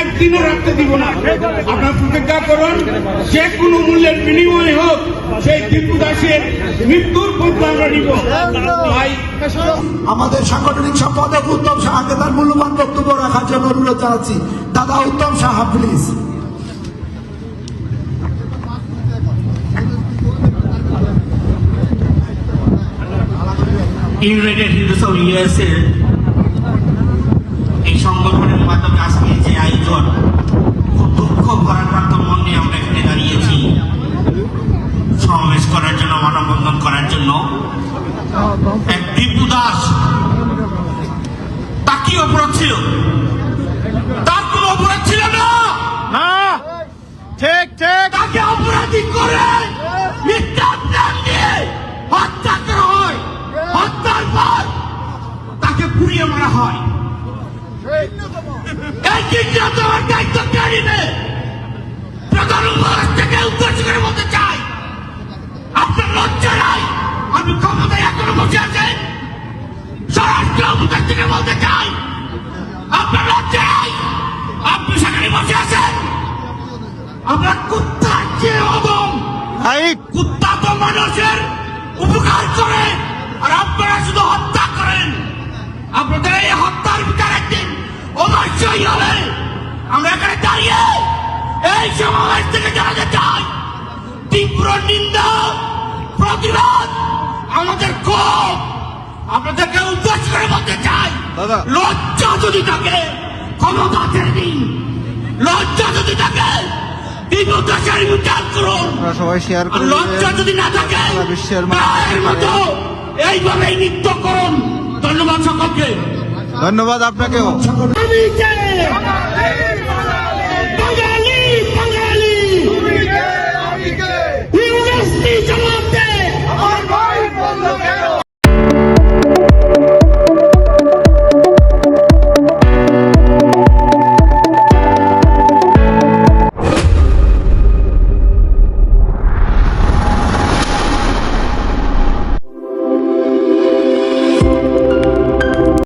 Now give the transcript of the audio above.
একদিনও রাখতে দিব না। আপনার প্রতিজ্ঞা করুন, যে কোনো মূল্যের বিনিময়ে হোক সেই দীপু দাসের মৃত্যুর বদলা আমরা নিব। ভাই, আমাদের সাংগঠনিক সম্পাদক উত্তম সাহাকে তার মূল্যবান বক্তব্য রাখার জন্য অনুরোধ জানাচ্ছি। দাদা Uttam Saha, please. United Hindus of USA এই সংগঠনের মাধ্যমে আজকে যে আয়োজন, খুব দুঃখ ভারাক্রান্ত মন নিয়ে আমরা এখানে দাঁড়িয়েছি সমাবেশ করার জন্য, মানববন্ধন করার জন্য। এক দীপু দাস, তার কি অপরাধ ছিল? তার কোনো অপরাধ ছিল না। ঠিক ঠিক তাকে অপরাধী করে মিথ্যা প্ল্যান দিয়ে হত্যা করা হয়। হত্যার পর তাকে পুড়িয়ে মারা হয়। এই চিন্তা তোমার দায়িত্ব কে নিবে? প্রধানমন্ত্রী থেকে উদ্দেশ্য করে বলতে চাই, আপনার লজ্জা নাই? আপনি ক্ষমতায় এখনো বসে আছেন। স্বরাষ্ট্র উপদেশ থেকে বলতে চাই, আপনার লজ্জা নাই? আপনি সেখানে বসে আছেন। আপনার কুত্তার যে অদম, কুত্তা তো মানুষের উপকার করে, আর আপনারা শুধু হত্যা করেন। আপনাদের এই হত্যার বিচার একদিন অবশ্যই হবে। আমরা এখানে দাঁড়িয়ে এই সমাবেশ থেকে জানাতে চাই, তীব্র নিন্দা, প্রতিবাদ, আমাদের ক্ষোভ আপনাদেরকে উদ্দেশ্য করে বলতে চাই। লজ্জা যদি থাকে ক্ষমতা ছেড়ে দিন। লজ্জা যদি থাকে বিপদের বিচার করুন। সবাই শেয়ার করে লজ্জা যদি না থাকে বিশ্বের মতো এইভাবেই নৃত্য করুন। ধন্যবাদ সকলকে। ধন্যবাদ আপনাকেও। আমি চাই